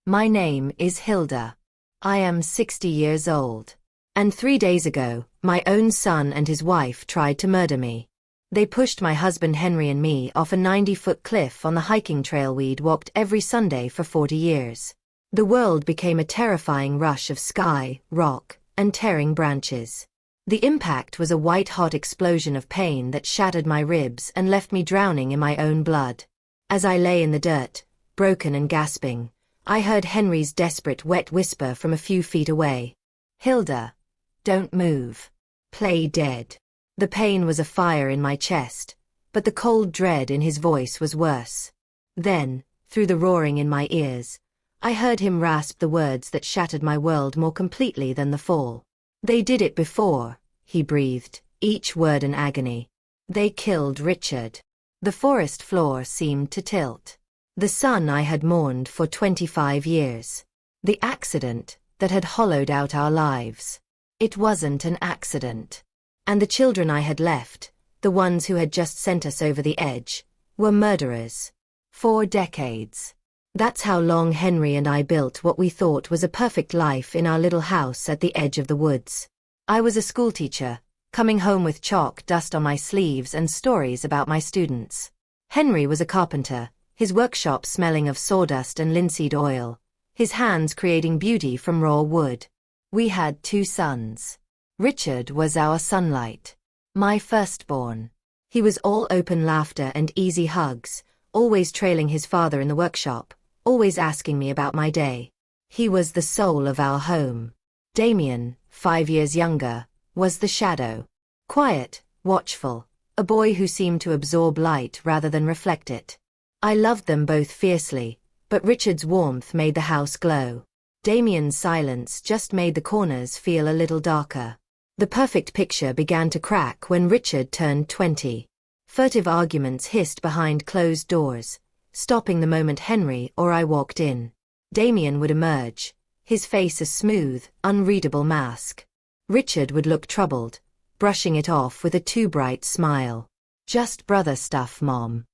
My name is Hilda. I am 60 years old. And 3 days ago, my own son and his wife tried to murder me. They pushed my husband Henry and me off a 90-foot cliff on the hiking trail we'd walked every Sunday for 40 years. The world became a terrifying rush of sky, rock, and tearing branches. The impact was a white-hot explosion of pain that shattered my ribs and left me drowning in my own blood. As I lay in the dirt, broken and gasping, I heard Henry's desperate wet whisper from a few feet away. "Hilda, don't move. Play dead." The pain was a fire in my chest, but the cold dread in his voice was worse. Then, through the roaring in my ears, I heard him rasp the words that shattered my world more completely than the fall. "They did it before," he breathed, each word an agony. "They killed Richard." The forest floor seemed to tilt. The son I had mourned for 25 years. The accident that had hollowed out our lives. It wasn't an accident. And the children I had left, the ones who had just sent us over the edge, were murderers. 4 decades. That's how long Henry and I built what we thought was a perfect life in our little house at the edge of the woods. I was a schoolteacher, coming home with chalk dust on my sleeves and stories about my students. Henry was a carpenter, his workshop smelling of sawdust and linseed oil, his hands creating beauty from raw wood. We had 2 sons. Richard was our sunlight. My firstborn. He was all open laughter and easy hugs, always trailing his father in the workshop, always asking me about my day. He was the soul of our home. Damien, 5 years younger, was the shadow. Quiet, watchful, a boy who seemed to absorb light rather than reflect it. I loved them both fiercely, but Richard's warmth made the house glow. Damien's silence just made the corners feel a little darker. The perfect picture began to crack when Richard turned 20. Furtive arguments hissed behind closed doors, stopping the moment Henry or I walked in. Damien would emerge, his face a smooth, unreadable mask. Richard would look troubled, brushing it off with a too bright smile. "Just brother stuff, Mom."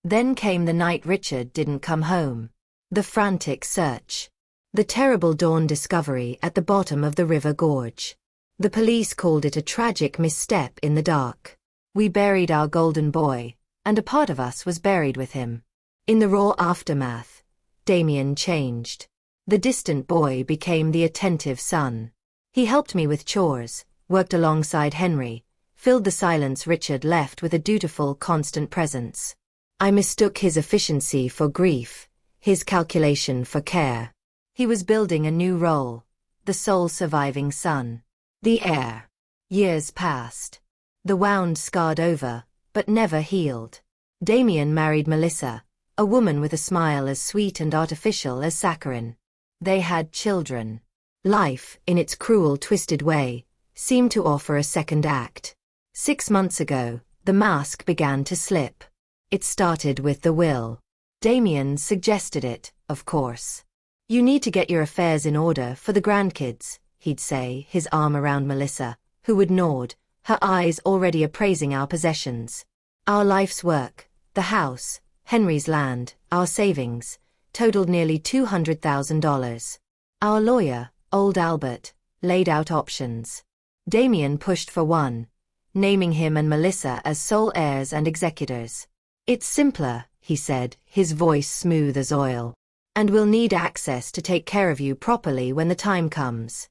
Then came the night Richard didn't come home. The frantic search. The terrible dawn discovery at the bottom of the river gorge. The police called it a tragic misstep in the dark. We buried our golden boy, and a part of us was buried with him. In the raw aftermath, Damien changed. The distant boy became the attentive son. He helped me with chores, worked alongside Henry, filled the silence Richard left with a dutiful, constant presence. I mistook his efficiency for grief, his calculation for care. He was building a new role, the sole surviving son. The heir. Years passed. The wound scarred over, but never healed. Damien married Melissa, a woman with a smile as sweet and artificial as saccharin. They had children. Life, in its cruel, twisted way, seemed to offer a second act. 6 months ago, the mask began to slip. It started with the will. Damien suggested it, of course. "You need to get your affairs in order for the grandkids," he'd say, his arm around Melissa, who would nod, her eyes already appraising our possessions. Our life's work, the house, Henry's land, our savings, totaled nearly $200,000. Our lawyer, old Albert, laid out options. Damien pushed for one, naming him and Melissa as sole heirs and executors. "It's simpler," he said, his voice smooth as oil. "And we'll need access to take care of you properly when the time comes."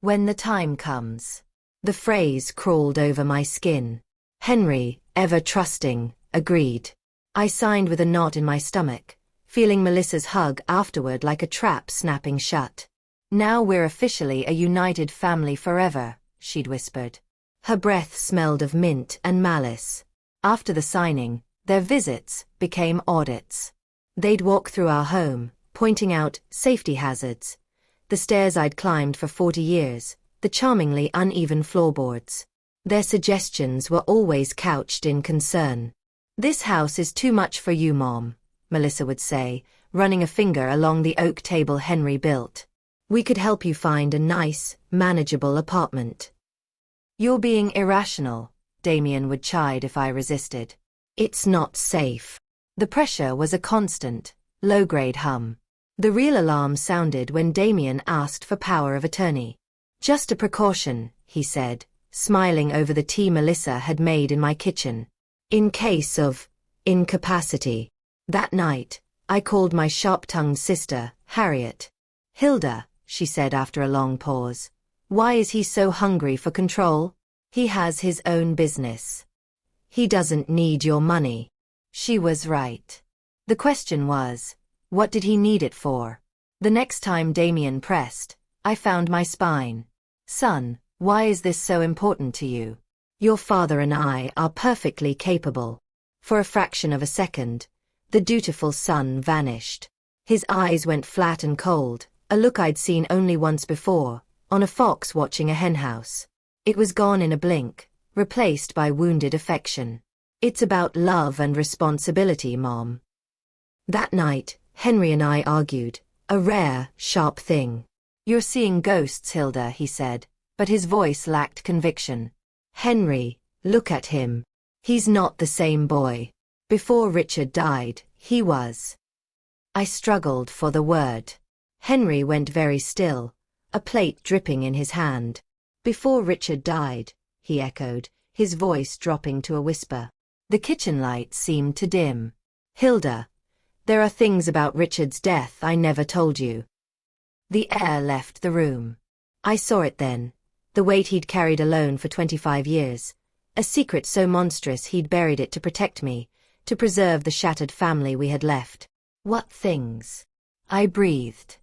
When the time comes. The phrase crawled over my skin. Henry, ever trusting, agreed. I signed with a knot in my stomach, feeling Melissa's hug afterward like a trap snapping shut. "Now we're officially a united family forever," she'd whispered. Her breath smelled of mint and malice. After the signing, their visits became audits. They'd walk through our home, pointing out safety hazards. The stairs I'd climbed for 40 years, the charmingly uneven floorboards. Their suggestions were always couched in concern. "This house is too much for you, Mom," Melissa would say, running a finger along the oak table Henry built. "We could help you find a nice, manageable apartment." "You're being irrational," Damien would chide if I resisted. "It's not safe." The pressure was a constant, low-grade hum. The real alarm sounded when Damien asked for power of attorney. Just a precaution, he said, smiling over the tea Melissa had made in my kitchen. In case of incapacity. That night, I called my sharp-tongued sister, Harriet. Hilda, she said after a long pause. Why is he so hungry for control? He has his own business. He doesn't need your money. She was right. The question was, what did he need it for? The next time Damien pressed, I found my spine. Son, why is this so important to you? Your father and I are perfectly capable. For a fraction of a second, the dutiful son vanished. His eyes went flat and cold, a look I'd seen only once before, on a fox watching a henhouse. It was gone in a blink, replaced by wounded affection. It's about love and responsibility, Mom. That night, Henry and I argued, a rare, sharp thing. You're seeing ghosts, Hilda, he said, but his voice lacked conviction. Henry, look at him. He's not the same boy. Before Richard died, he was. I struggled for the word. Henry went very still, a plate dripping in his hand. Before Richard died, he echoed, his voice dropping to a whisper. The kitchen light seemed to dim. Hilda, there are things about Richard's death I never told you. The air left the room. I saw it then, the weight he'd carried alone for 25 years, a secret so monstrous he'd buried it to protect me, to preserve the shattered family we had left. What things? I breathed.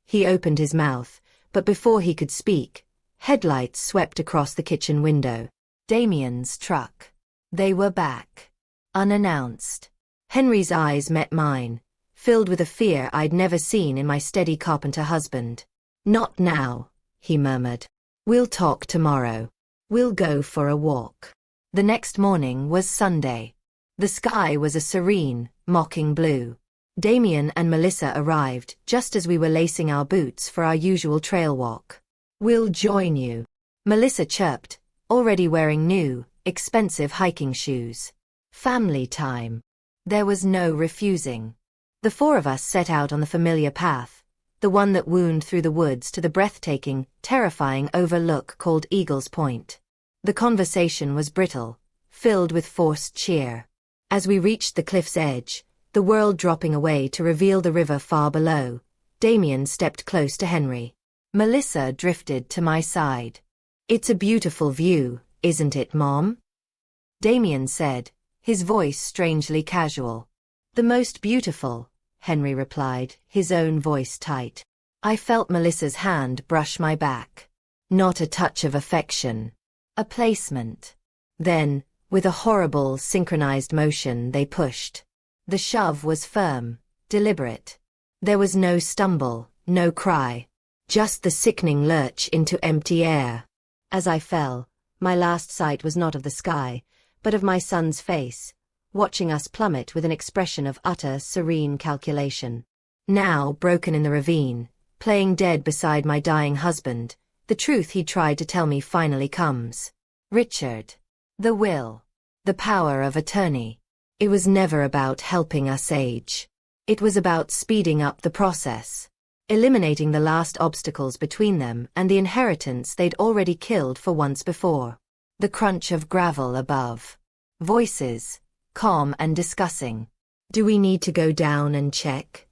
He opened his mouth, but before he could speak, headlights swept across the kitchen window. Damien's truck. They were back. Unannounced. Henry's eyes met mine, filled with a fear I'd never seen in my steady carpenter husband. Not now, he murmured. We'll talk tomorrow. We'll go for a walk. The next morning was Sunday. The sky was a serene, mocking blue. Damien and Melissa arrived just as we were lacing our boots for our usual trail walk. We'll join you, Melissa chirped, already wearing new, expensive hiking shoes. Family time. There was no refusing. The four of us set out on the familiar path, the one that wound through the woods to the breathtaking, terrifying overlook called Eagle's Point. The conversation was brittle, filled with forced cheer. As we reached the cliff's edge, the world dropping away to reveal the river far below, Damien stepped close to Henry. Melissa drifted to my side. It's a beautiful view, isn't it, Mom? Damien said, his voice strangely casual. The most beautiful, Henry replied, his own voice tight. I felt Melissa's hand brush my back. Not a touch of affection. A placement. Then, with a horrible, synchronized motion, they pushed. The shove was firm, deliberate. There was no stumble, no cry. Just the sickening lurch into empty air. As I fell, my last sight was not of the sky, but of my son's face, watching us plummet with an expression of utter, serene calculation. Now, broken in the ravine, playing dead beside my dying husband, the truth he tried to tell me finally comes. Richard. The will. The power of attorney. It was never about helping us age. It was about speeding up the process. Eliminating the last obstacles between them and the inheritance they'd already killed for once before. The crunch of gravel above. Voices, calm and discussing. Do we need to go down and check?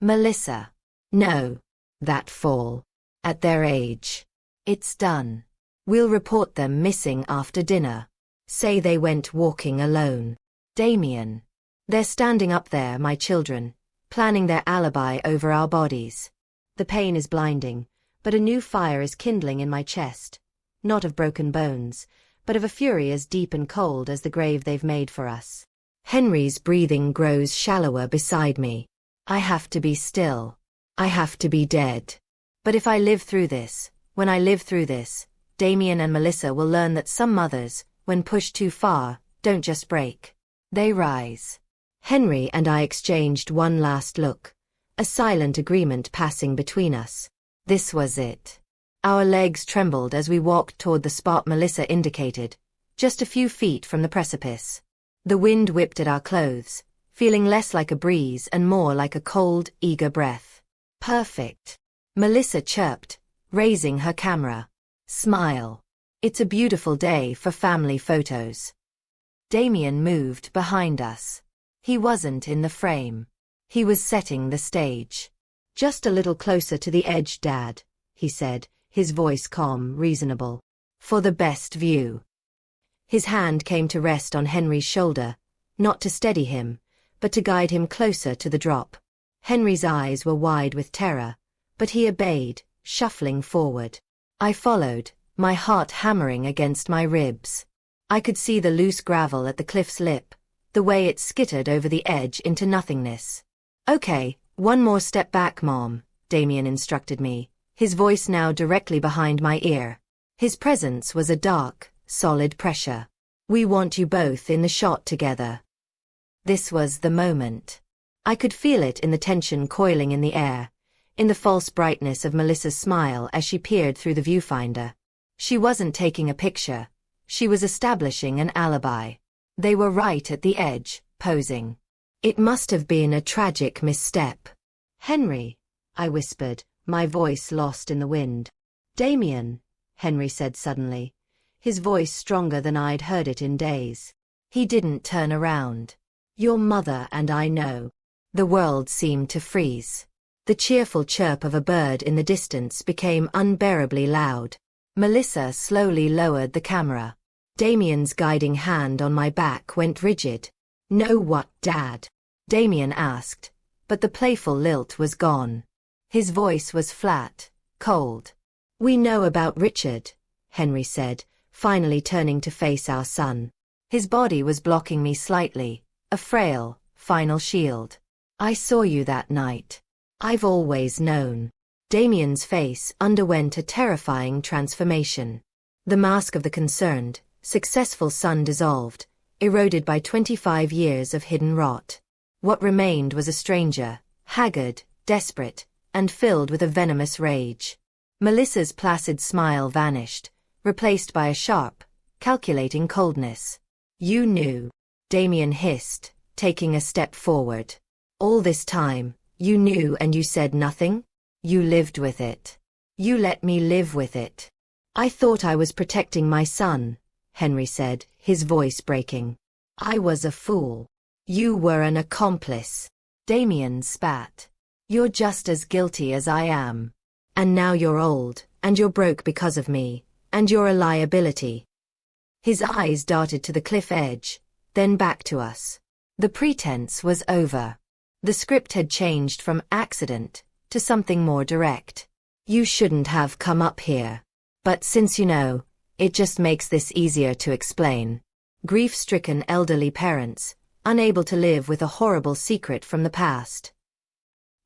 Melissa. No. That fall. At their age. It's done. We'll report them missing after dinner. Say they went walking alone. Damien. They're standing up there, my children, planning their alibi over our bodies. The pain is blinding, but a new fire is kindling in my chest, not of broken bones, but of a fury as deep and cold as the grave they've made for us. Henry's breathing grows shallower beside me. I have to be still. I have to be dead. But if I live through this, when I live through this, Damien and Melissa will learn that some mothers, when pushed too far, don't just break. They rise. Henry and I exchanged one last look, a silent agreement passing between us. This was it. Our legs trembled as we walked toward the spot Melissa indicated, just a few feet from the precipice. The wind whipped at our clothes, feeling less like a breeze and more like a cold, eager breath. Perfect. Melissa chirped, raising her camera. Smile. It's a beautiful day for family photos. Damien moved behind us. He wasn't in the frame. He was setting the stage. Just a little closer to the edge, Dad, he said, his voice calm, reasonable. For the best view. His hand came to rest on Henry's shoulder, not to steady him, but to guide him closer to the drop. Henry's eyes were wide with terror, but he obeyed, shuffling forward. I followed, my heart hammering against my ribs. I could see the loose gravel at the cliff's lip, the way it skittered over the edge into nothingness. Okay, one more step back, Mom, Damien instructed me, his voice now directly behind my ear. His presence was a dark, solid pressure. We want you both in the shot together. This was the moment. I could feel it in the tension coiling in the air, in the false brightness of Melissa's smile as she peered through the viewfinder. She wasn't taking a picture. She was establishing an alibi. They were right at the edge, posing. It must have been a tragic misstep. Henry, I whispered, my voice lost in the wind. Damien, Henry said suddenly, his voice stronger than I'd heard it in days. He didn't turn around. Your mother and I know. The world seemed to freeze. The cheerful chirp of a bird in the distance became unbearably loud. Melissa slowly lowered the camera. Damien's guiding hand on my back went rigid. Know what, Dad? Damien asked, but the playful lilt was gone. His voice was flat, cold. We know about Richard, Henry said, finally turning to face our son. His body was blocking me slightly, a frail, final shield. I saw you that night. I've always known. Damien's face underwent a terrifying transformation. The mask of the concerned, successful son dissolved, eroded by 25 years of hidden rot. What remained was a stranger, haggard, desperate, and filled with a venomous rage. Melissa's placid smile vanished, replaced by a sharp, calculating coldness. You knew, Damien hissed, taking a step forward. All this time, you knew and you said nothing? You lived with it. You let me live with it. I thought I was protecting my son, Henry said, his voice breaking. I was a fool. You were an accomplice. Damien spat. You're just as guilty as I am. And now you're old, and you're broke because of me, and you're a liability. His eyes darted to the cliff edge, then back to us. The pretense was over. The script had changed from accident to something more direct. You shouldn't have come up here. But since you know, it just makes this easier to explain. Grief-stricken elderly parents, unable to live with a horrible secret from the past.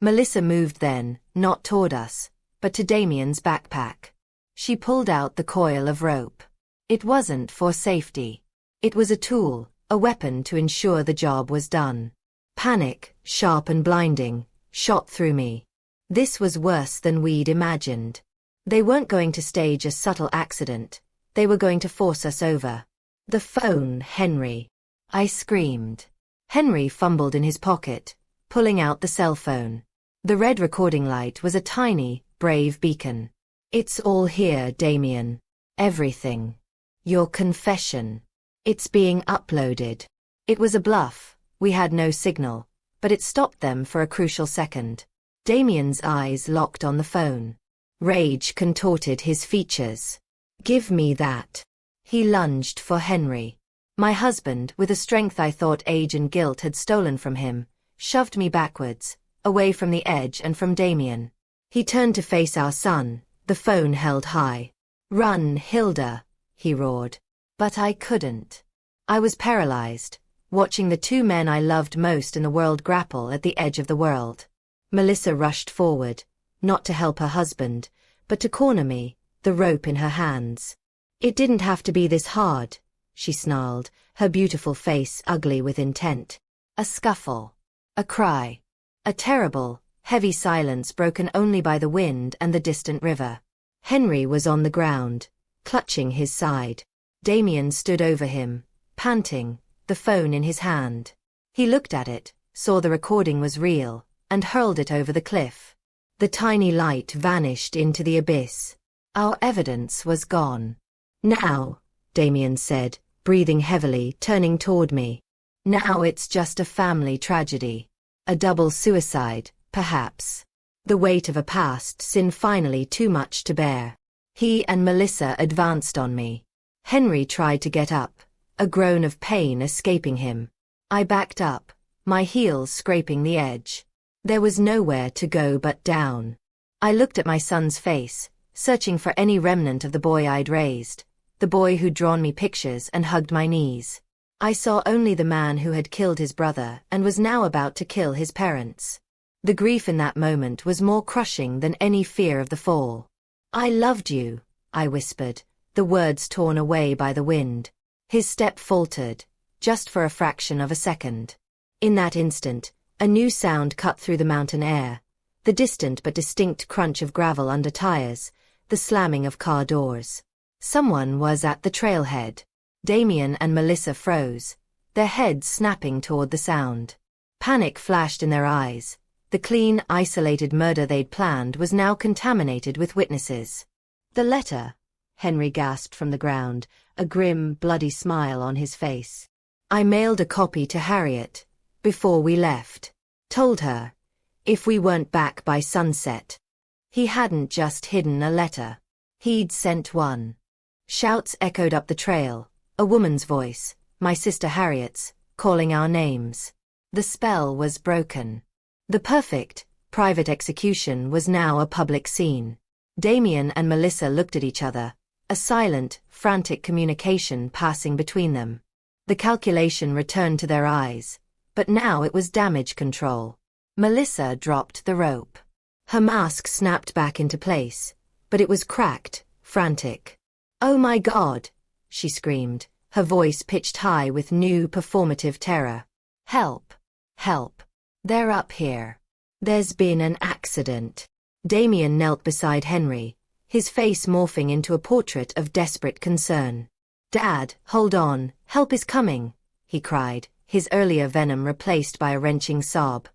Melissa moved then, not toward us, but to Damien's backpack. She pulled out the coil of rope. It wasn't for safety. It was a tool, a weapon to ensure the job was done. Panic, sharp and blinding, shot through me. This was worse than we'd imagined. They weren't going to stage a subtle accident. They were going to force us over. The phone, Henry. I screamed. Henry fumbled in his pocket, pulling out the cell phone. The red recording light was a tiny, brave beacon. It's all here, Damien. Everything. Your confession. It's being uploaded. It was a bluff. We had no signal, but it stopped them for a crucial second. Damien's eyes locked on the phone. Rage contorted his features. Give me that. He lunged for Henry. My husband, with a strength I thought age and guilt had stolen from him, shoved me backwards, away from the edge and from Damien. He turned to face our son, the phone held high. Run, Hilda, he roared. But I couldn't. I was paralyzed, watching the two men I loved most in the world grapple at the edge of the world. Melissa rushed forward, not to help her husband, but to corner me, the rope in her hands. It didn't have to be this hard, she snarled, her beautiful face ugly with intent. A scuffle. A cry. A terrible, heavy silence broken only by the wind and the distant river. Henry was on the ground, clutching his side. Damien stood over him, panting, the phone in his hand. He looked at it, saw the recording was real, and hurled it over the cliff. The tiny light vanished into the abyss. Our evidence was gone. Now, Damien said, breathing heavily, turning toward me. Now it's just a family tragedy. A double suicide, perhaps. The weight of a past sin finally too much to bear. He and Melissa advanced on me. Henry tried to get up, a groan of pain escaping him. I backed up, my heels scraping the edge. There was nowhere to go but down. I looked at my son's face, searching for any remnant of the boy I'd raised, the boy who'd drawn me pictures and hugged my knees. I saw only the man who had killed his brother and was now about to kill his parents. The grief in that moment was more crushing than any fear of the fall. I loved you, I whispered, the words torn away by the wind. His step faltered, just for a fraction of a second. In that instant, a new sound cut through the mountain air, the distant but distinct crunch of gravel under tires, the slamming of car doors. Someone was at the trailhead. Damien and Melissa froze, their heads snapping toward the sound. Panic flashed in their eyes. The clean, isolated murder they'd planned was now contaminated with witnesses. The letter, Henry gasped from the ground, a grim, bloody smile on his face. I mailed a copy to Harriet, before we left. Told her, if we weren't back by sunset. He hadn't just hidden a letter. He'd sent one. Shouts echoed up the trail, a woman's voice, my sister Harriet's, calling our names. The spell was broken. The perfect, private execution was now a public scene. Damien and Melissa looked at each other, a silent, frantic communication passing between them. The calculation returned to their eyes, but now it was damage control. Melissa dropped the rope. Her mask snapped back into place, but it was cracked, frantic. "Oh my God!" she screamed, her voice pitched high with new performative terror. "Help! Help! They're up here. There's been an accident." Damien knelt beside Henry, his face morphing into a portrait of desperate concern. "Dad, hold on, help is coming," he cried, his earlier venom replaced by a wrenching sob.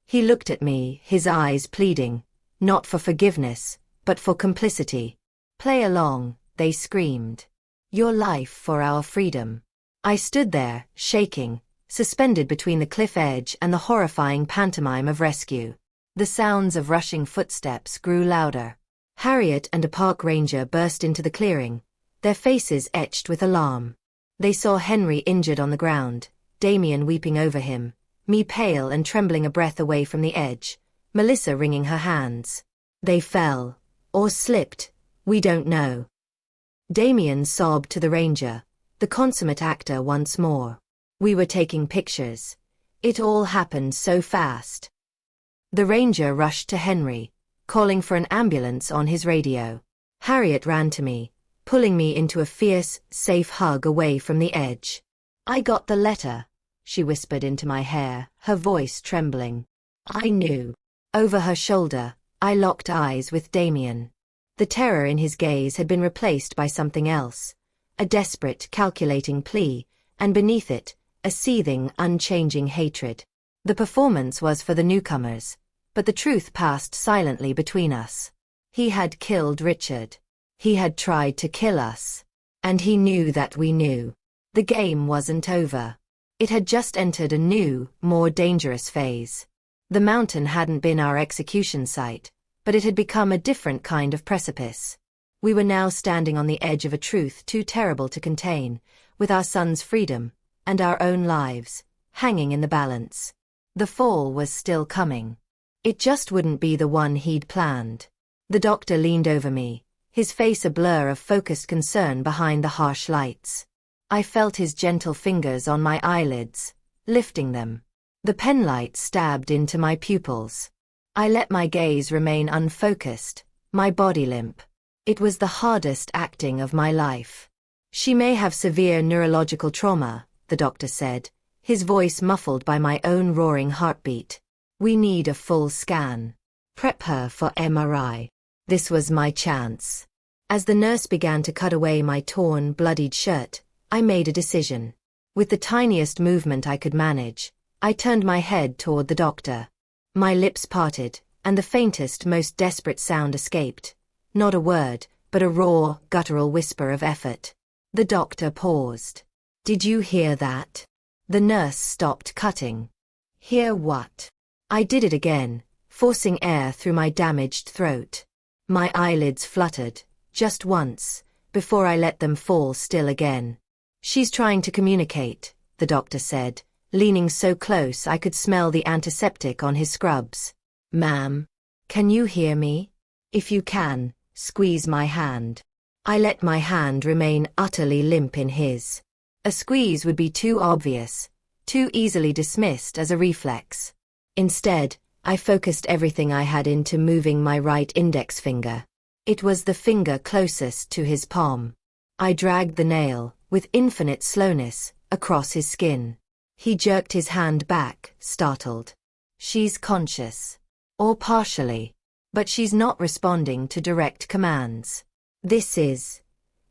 He looked at me, his eyes pleading, not for forgiveness, but for complicity. "Play along," they screamed. "Your life for our freedom." I stood there, shaking, suspended between the cliff edge and the horrifying pantomime of rescue. The sounds of rushing footsteps grew louder. Harriet and a park ranger burst into the clearing, their faces etched with alarm. They saw Henry injured on the ground, Damien weeping over him, me pale and trembling a breath away from the edge, Melissa wringing her hands. They fell, or slipped, we don't know. Damien sobbed to the ranger, the consummate actor once more. We were taking pictures. It all happened so fast. The ranger rushed to Henry, calling for an ambulance on his radio. Harriet ran to me, pulling me into a fierce, safe hug away from the edge. "I got the letter," she whispered into my hair, her voice trembling. I knew. Over her shoulder, I locked eyes with Damien. The terror in his gaze had been replaced by something else, a desperate, calculating plea, and beneath it, a seething, unchanging hatred. The performance was for the newcomers, but the truth passed silently between us. He had killed Richard. He had tried to kill us. And he knew that we knew. The game wasn't over. It had just entered a new, more dangerous phase. The mountain hadn't been our execution site, but it had become a different kind of precipice. We were now standing on the edge of a truth too terrible to contain, with our son's freedom, and our own lives, hanging in the balance. The fall was still coming. It just wouldn't be the one he'd planned. The doctor leaned over me, his face a blur of focused concern behind the harsh lights. I felt his gentle fingers on my eyelids, lifting them. The penlight stabbed into my pupils. I let my gaze remain unfocused, my body limp. It was the hardest acting of my life. "She may have severe neurological trauma," the doctor said, his voice muffled by my own roaring heartbeat. "We need a full scan. Prep her for MRI." This was my chance. As the nurse began to cut away my torn, bloodied shirt, I made a decision. With the tiniest movement I could manage, I turned my head toward the doctor. My lips parted, and the faintest, most desperate sound escaped. Not a word, but a raw, guttural whisper of effort. The doctor paused. "Did you hear that?" The nurse stopped cutting. "Hear what?" I did it again, forcing air through my damaged throat. My eyelids fluttered, just once, before I let them fall still again. "She's trying to communicate," the doctor said, leaning so close I could smell the antiseptic on his scrubs. "Ma'am, can you hear me? If you can, squeeze my hand." I let my hand remain utterly limp in his. A squeeze would be too obvious, too easily dismissed as a reflex. Instead, I focused everything I had into moving my right index finger. It was the finger closest to his palm. I dragged the nail, with infinite slowness, across his skin. He jerked his hand back, startled. "She's conscious. Or partially. But she's not responding to direct commands. This is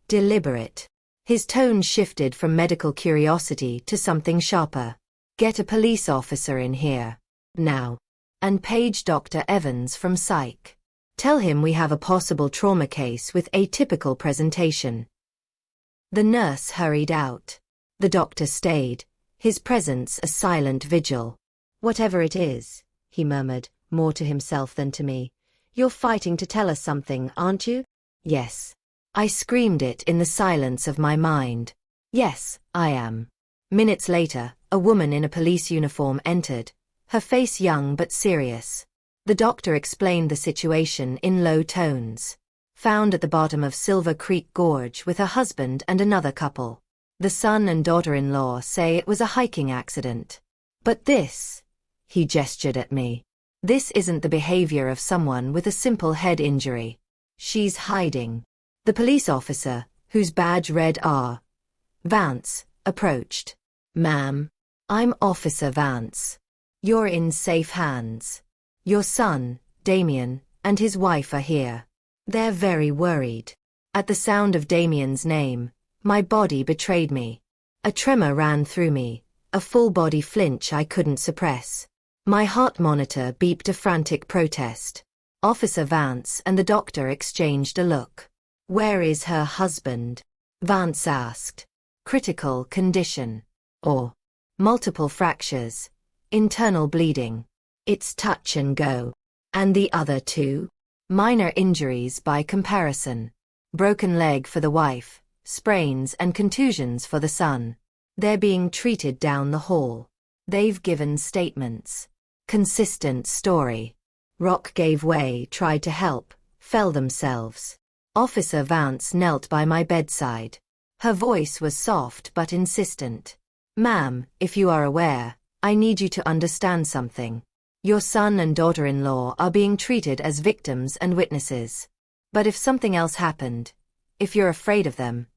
deliberate." His tone shifted from medical curiosity to something sharper. "Get a police officer in here. Now. And page Dr. Evans from Psych. Tell him we have a possible trauma case with atypical presentation." The nurse hurried out. The doctor stayed, his presence a silent vigil. "Whatever it is," he murmured, more to himself than to me, "you're fighting to tell us something, aren't you?" "Yes." I screamed it in the silence of my mind. "Yes, I am." Minutes later, a woman in a police uniform entered, her face young but serious. The doctor explained the situation in low tones. "Found at the bottom of Silver Creek Gorge with her husband and another couple. The son and daughter-in-law say it was a hiking accident. But this," he gestured at me, "this isn't the behavior of someone with a simple head injury. She's hiding." The police officer, whose badge read R. Vance, approached. "Ma'am, I'm Officer Vance. You're in safe hands. Your son, Damien, and his wife are here. They're very worried." At the sound of Damien's name, my body betrayed me. A tremor ran through me, a full-body flinch I couldn't suppress. My heart monitor beeped a frantic protest. Officer Vance and the doctor exchanged a look. "Where is her husband?" Vance asked. "Critical condition. Or multiple fractures. Internal bleeding. It's touch and go." "And the other two?" "Minor injuries by comparison. Broken leg for the wife, sprains and contusions for the son. They're being treated down the hall. They've given statements. Consistent story." Rock gave way, tried to help, fell themselves. Officer Vance knelt by my bedside. Her voice was soft but insistent. "Ma'am, if you are aware, I need you to understand something. Your son and daughter-in-law are being treated as victims and witnesses. But if something else happened, if you're afraid of them,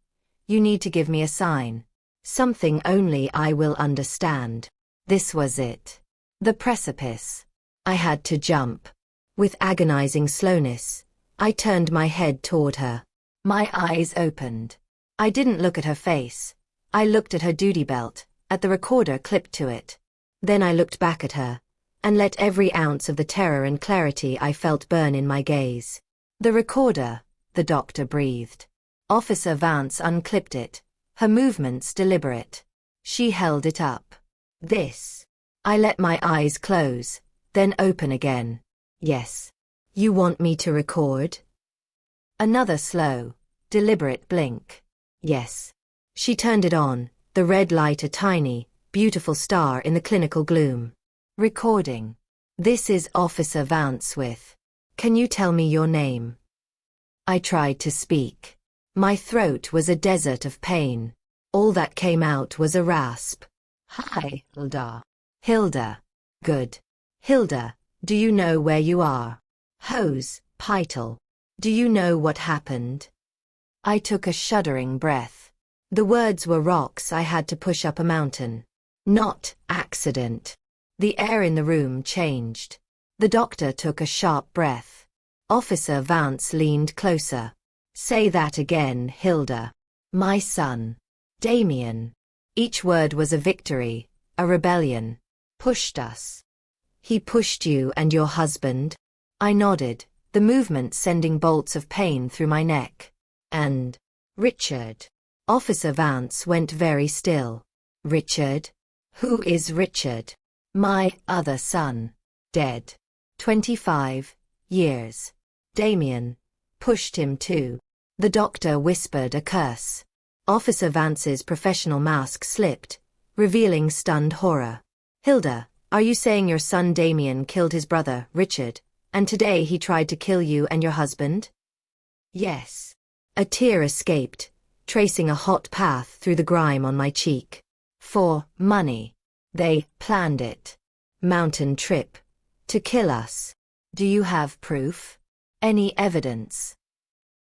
you need to give me a sign. Something only I will understand." This was it. The precipice. I had to jump. With agonizing slowness, I turned my head toward her. My eyes opened. I didn't look at her face. I looked at her duty belt, at the recorder clipped to it. Then I looked back at her, and let every ounce of the terror and clarity I felt burn in my gaze. "The recorder," the doctor breathed. Officer Vance unclipped it, her movements deliberate. She held it up. "This." I let my eyes close, then open again. "Yes. You want me to record?" Another slow, deliberate blink. "Yes." She turned it on, the red light a tiny, beautiful star in the clinical gloom. "Recording. This is Officer Vance with. Can you tell me your name?" I tried to speak. My throat was a desert of pain. All that came out was a rasp. "Hi, Hilda." "Hilda. Good. Hilda, do you know where you are?" "Hose, Pytel. Do you know what happened?" I took a shuddering breath. The words were rocks I had to push up a mountain. Not accident. The air in the room changed. The doctor took a sharp breath. Officer Vance leaned closer. "Say that again, Hilda." "My son. Damien." Each word was a victory, a rebellion. Pushed us. He pushed you and your husband? I nodded, the movement sending bolts of pain through my neck. And Richard. Officer Vance went very still. Richard? Who is Richard? My other son. Dead. 25 years. Damien. Pushed him too. The doctor whispered a curse. Officer Vance's professional mask slipped, revealing stunned horror. Hilda, are you saying your son Damien killed his brother, Richard, and today he tried to kill you and your husband? Yes. A tear escaped, tracing a hot path through the grime on my cheek. For money. They planned it. Mountain trip. To kill us. Do you have proof? Any evidence?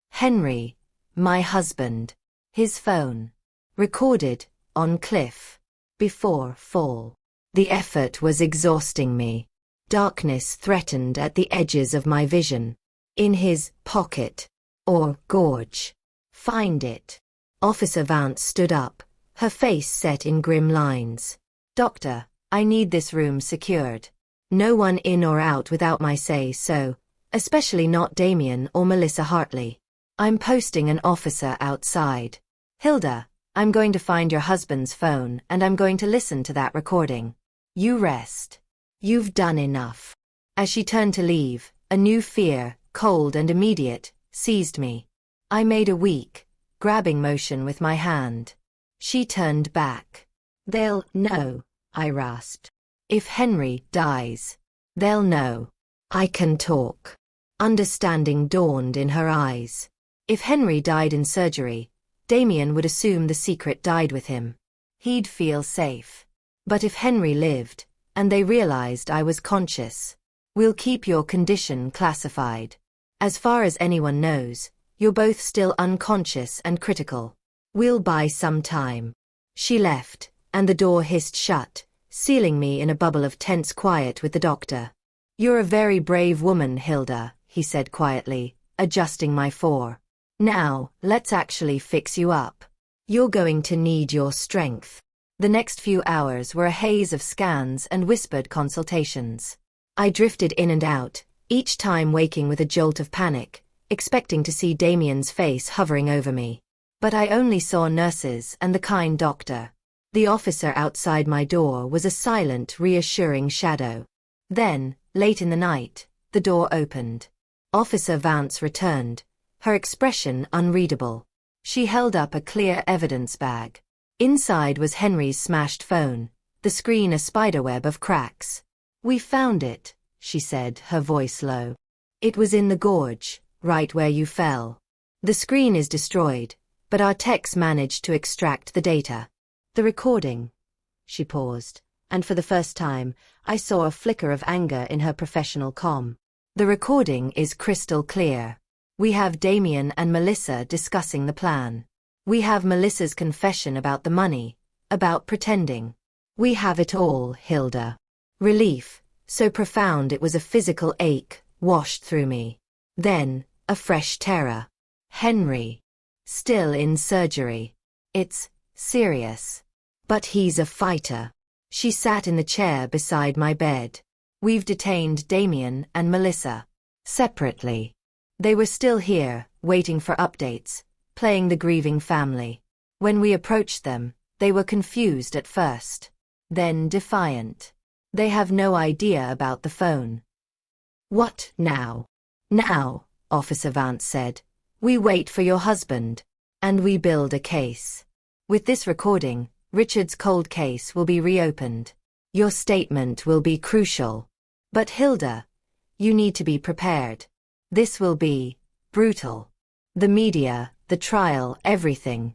Henry, my husband. His phone. Recorded, on cliff. Before fall. The effort was exhausting me. Darkness threatened at the edges of my vision. In his pocket. Or gorge. Find it. Officer Vance stood up, her face set in grim lines. Doctor, I need this room secured. No one in or out without my say-so, especially not Damien or Melissa Hartley. I'm posting an officer outside. Hilda, I'm going to find your husband's phone and I'm going to listen to that recording. You rest. You've done enough. As she turned to leave, a new fear, cold and immediate, seized me. I made a weak, grabbing motion with my hand. She turned back. They'll know, I rasped. If Henry dies, they'll know. I can talk. Understanding dawned in her eyes. If Henry died in surgery, Damien would assume the secret died with him. He'd feel safe. But if Henry lived, and they realized I was conscious, we'll keep your condition classified. As far as anyone knows, you're both still unconscious and critical. We'll buy some time. She left, and the door hissed shut, sealing me in a bubble of tense quiet with the doctor. You're a very brave woman, Hilda, he said quietly, adjusting my fore. Now, let's actually fix you up. You're going to need your strength. The next few hours were a haze of scans and whispered consultations. I drifted in and out, each time waking with a jolt of panic, expecting to see Damien's face hovering over me. But I only saw nurses and the kind doctor. The officer outside my door was a silent, reassuring shadow. Then, late in the night, the door opened. Officer Vance returned, her expression unreadable. She held up a clear evidence bag. Inside was Henry's smashed phone, the screen a spiderweb of cracks. We found it, she said, her voice low. It was in the gorge, right where you fell. The screen is destroyed, but our techs managed to extract the data. The recording. She paused, and for the first time, I saw a flicker of anger in her professional calm. The recording is crystal clear. We have Damien and Melissa discussing the plan. We have Melissa's confession about the money, about pretending. We have it all, Hilda. Relief, so profound it was a physical ache, washed through me. Then, a fresh terror. Henry. Still in surgery. It's serious. But he's a fighter. She sat in the chair beside my bed. We've detained Damien and Melissa. Separately. They were still here, waiting for updates, playing the grieving family. When we approached them, they were confused at first. Then defiant. They have no idea about the phone. What now? Now, Officer Vance said. We wait for your husband. And we build a case. With this recording, Richard's cold case will be reopened. Your statement will be crucial. But Hilda, you need to be prepared. This will be brutal. The media, the trial, everything.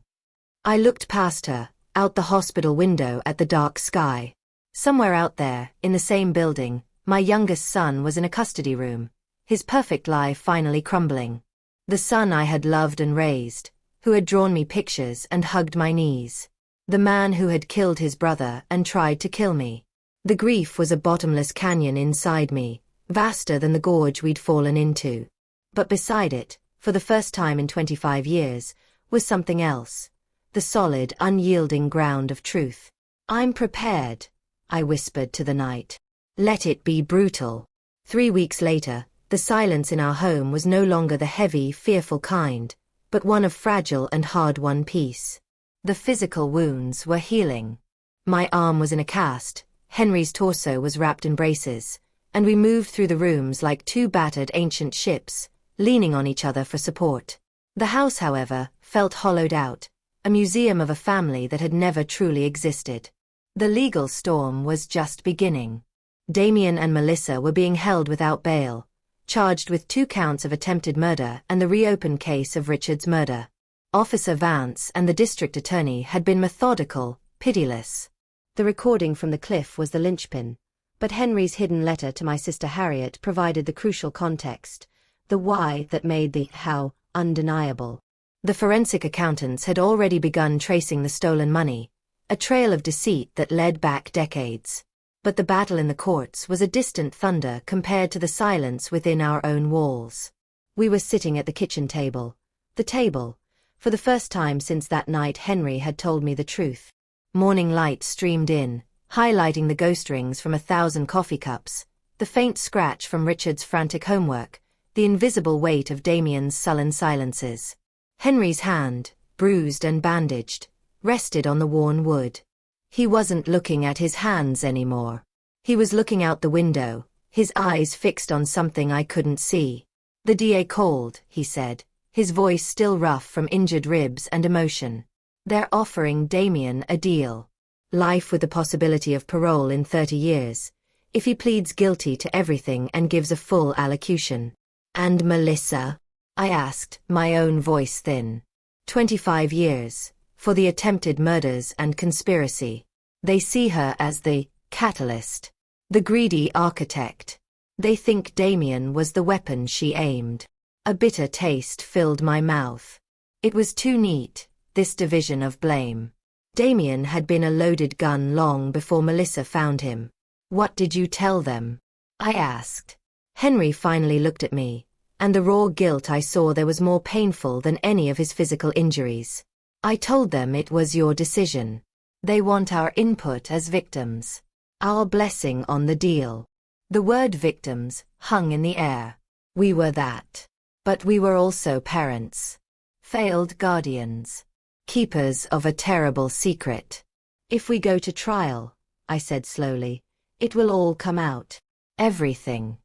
I looked past her, out the hospital window at the dark sky. Somewhere out there, in the same building, my youngest son was in a custody room, his perfect life finally crumbling. The son I had loved and raised, who had drawn me pictures and hugged my knees. The man who had killed his brother and tried to kill me. The grief was a bottomless canyon inside me, vaster than the gorge we'd fallen into. But beside it, for the first time in 25 years, was something else. The solid, unyielding ground of truth. I'm prepared. I whispered to the night. Let it be brutal. 3 weeks later, the silence in our home was no longer the heavy, fearful kind, but one of fragile and hard-won peace. The physical wounds were healing. My arm was in a cast, Henry's torso was wrapped in braces, and we moved through the rooms like two battered ancient ships, leaning on each other for support. The house, however, felt hollowed out, a museum of a family that had never truly existed. The legal storm was just beginning. Damien and Melissa were being held without bail, charged with 2 counts of attempted murder and the reopened case of Richard's murder. Officer Vance and the district attorney had been methodical, pitiless. The recording from the cliff was the linchpin, but Henry's hidden letter to my sister Harriet provided the crucial context, the why that made the how undeniable. The forensic accountants had already begun tracing the stolen money, a trail of deceit that led back decades. But the battle in the courts was a distant thunder compared to the silence within our own walls. We were sitting at the kitchen table. The table, for the first time since that night Henry had told me the truth. Morning light streamed in, highlighting the ghost rings from 1,000 coffee cups, the faint scratch from Richard's frantic homework, the invisible weight of Damien's sullen silences. Henry's hand, bruised and bandaged, rested on the worn wood. He wasn't looking at his hands anymore. He was looking out the window, his eyes fixed on something I couldn't see. The DA called, he said, his voice still rough from injured ribs and emotion. They're offering Damien a deal. Life with the possibility of parole in 30 years, if he pleads guilty to everything and gives a full allocution. And Melissa? I asked, my own voice thin. 25 years, for the attempted murders and conspiracy. They see her as the catalyst, the greedy architect. They think Damien was the weapon she aimed. A bitter taste filled my mouth. It was too neat, this division of blame. Damien had been a loaded gun long before Melissa found him. What did you tell them? I asked. Henry finally looked at me, and the raw guilt I saw there was more painful than any of his physical injuries. I told them it was your decision. They want our input as victims. Our blessing on the deal. The word victims hung in the air. We were that. But we were also parents. Failed guardians. Keepers of a terrible secret. If we go to trial, I said slowly, it will all come out. Everything.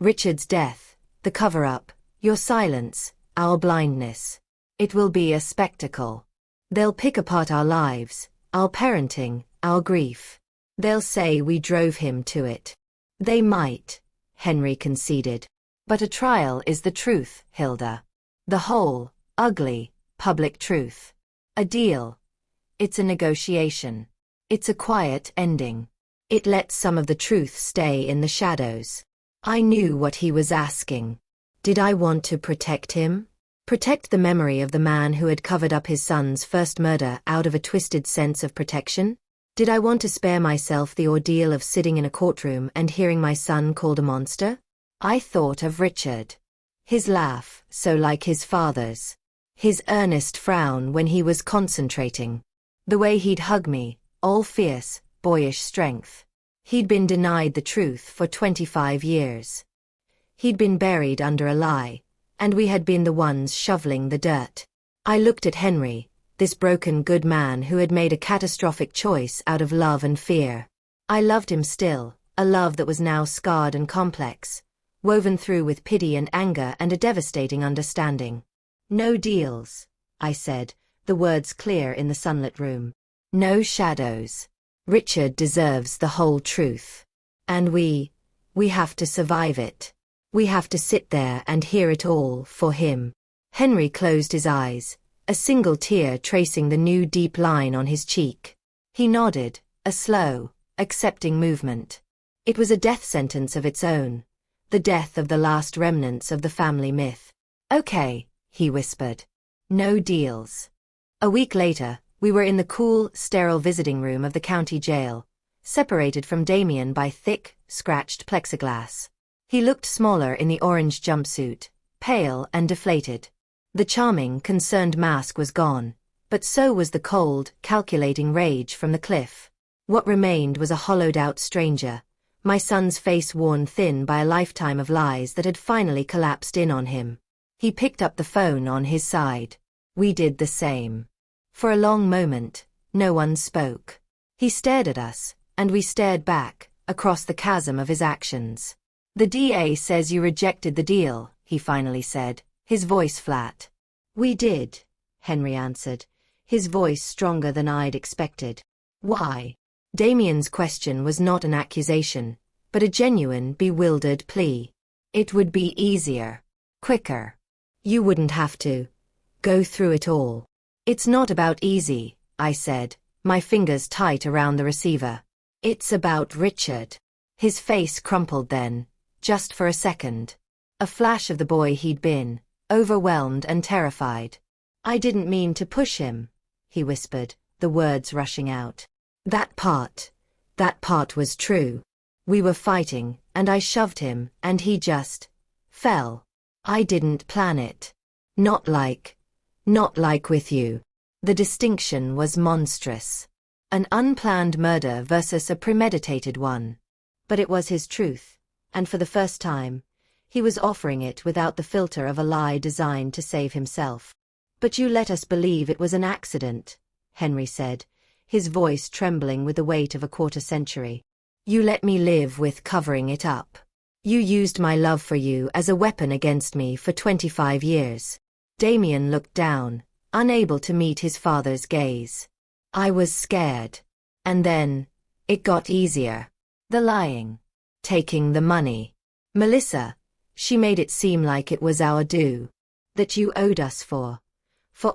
Richard's death, the cover-up, your silence, our blindness. It will be a spectacle. They'll pick apart our lives, our parenting, our grief. They'll say we drove him to it. They might, Henry conceded. But a trial is the truth, Hilda. The whole, ugly, public truth. A deal. It's a negotiation. It's a quiet ending. It lets some of the truth stay in the shadows. I knew what he was asking. Did I want to protect him? Protect the memory of the man who had covered up his son's first murder out of a twisted sense of protection? Did I want to spare myself the ordeal of sitting in a courtroom and hearing my son called a monster? I thought of Richard. His laugh, so like his father's. His earnest frown when he was concentrating. The way he'd hug me, all fierce, boyish strength. He'd been denied the truth for 25 years. He'd been buried under a lie, and we had been the ones shoveling the dirt. I looked at Henry, this broken good man who had made a catastrophic choice out of love and fear. I loved him still, a love that was now scarred and complex, woven through with pity and anger and a devastating understanding. No deals, I said, the words clear in the sunlit room. No shadows. Richard deserves the whole truth. And we have to survive it. We have to sit there and hear it all for him. Henry closed his eyes, a single tear tracing the new deep line on his cheek. He nodded, a slow, accepting movement. It was a death sentence of its own, the death of the last remnants of the family myth. Okay, he whispered. No deals. A week later, we were in the cool, sterile visiting room of the county jail, separated from Damien by thick, scratched plexiglass. He looked smaller in the orange jumpsuit, pale and deflated. The charming, concerned mask was gone, but so was the cold, calculating rage from the cliff. What remained was a hollowed-out stranger, my son's face worn thin by a lifetime of lies that had finally collapsed in on him. He picked up the phone on his side. We did the same. For a long moment, no one spoke. He stared at us, and we stared back, across the chasm of his actions. "The DA says you rejected the deal," he finally said, his voice flat. "We did," Henry answered, his voice stronger than I'd expected. "Why?" Damien's question was not an accusation, but a genuine, bewildered plea. "It would be easier. Quicker. You wouldn't have to go through it all." "It's not about easy," I said, my fingers tight around the receiver. "It's about Richard." His face crumpled then, just for a second. A flash of the boy he'd been, overwhelmed and terrified. "I didn't mean to push him," he whispered, the words rushing out. That part was true. We were fighting, and I shoved him, and he just fell. I didn't plan it. Not like with you. The distinction was monstrous. An unplanned murder versus a premeditated one. But it was his truth, and for the first time, he was offering it without the filter of a lie designed to save himself. "But you let us believe it was an accident," Henry said, his voice trembling with the weight of a quarter-century. "You let me live with covering it up. You used my love for you as a weapon against me for 25 years. Damien looked down, unable to meet his father's gaze. I was scared. And then, it got easier. The lying. Taking the money. Melissa, she made it seem like it was our due. That you owed us for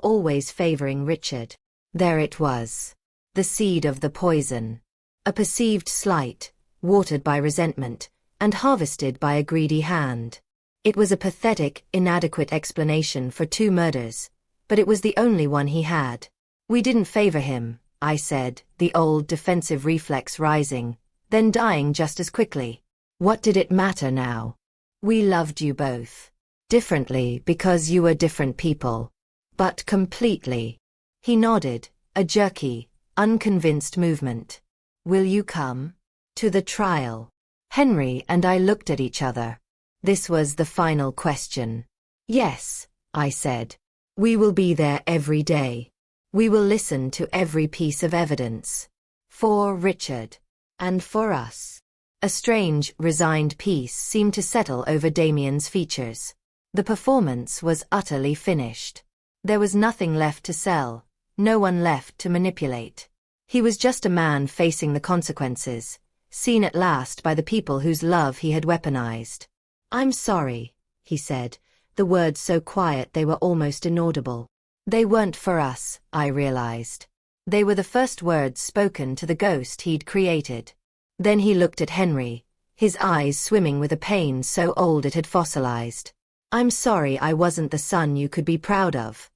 always favoring Richard. There it was. The seed of the poison. A perceived slight, watered by resentment, and harvested by a greedy hand. It was a pathetic, inadequate explanation for 2 murders, but it was the only one he had. "We didn't favor him," I said, the old defensive reflex rising, then dying just as quickly. What did it matter now? "We loved you both. Differently because you were different people. But completely." He nodded, a jerky, unconvinced movement. "Will you come to the trial?" Henry and I looked at each other. This was the final question. "Yes," I said. "We will be there every day. We will listen to every piece of evidence. For Richard. And for us." A strange, resigned peace seemed to settle over Damien's features. The performance was utterly finished. There was nothing left to sell, no one left to manipulate. He was just a man facing the consequences, seen at last by the people whose love he had weaponized. "I'm sorry," he said, the words so quiet they were almost inaudible. They weren't for us, I realized. They were the first words spoken to the ghost he'd created. Then he looked at Henry, his eyes swimming with a pain so old it had fossilized. "I'm sorry I wasn't the son you could be proud of."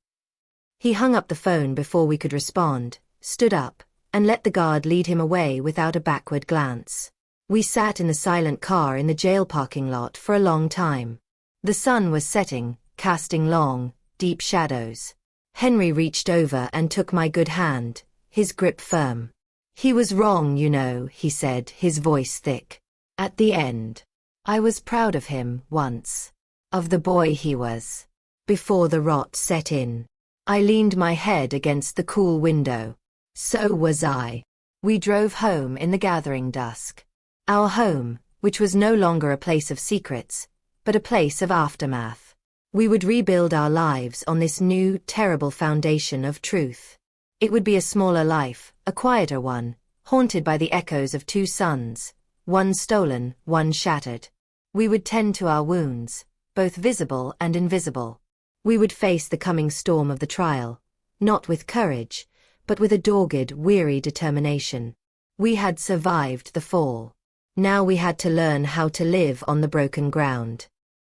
He hung up the phone before we could respond, stood up, and let the guard lead him away without a backward glance. We sat in the silent car in the jail parking lot for a long time. The sun was setting, casting long, deep shadows. Henry reached over and took my good hand, his grip firm. "He was wrong, you know," he said, his voice thick. "At the end. I was proud of him, once. Of the boy he was. Before the rot set in." I leaned my head against the cool window. So was I. We drove home in the gathering dusk. Our home, which was no longer a place of secrets, but a place of aftermath. We would rebuild our lives on this new, terrible foundation of truth. It would be a smaller life, a quieter one, haunted by the echoes of 2 sons, one stolen, one shattered. We would tend to our wounds, both visible and invisible. We would face the coming storm of the trial, not with courage, but with a dogged, weary determination. We had survived the fall. Now we had to learn how to live on the broken ground.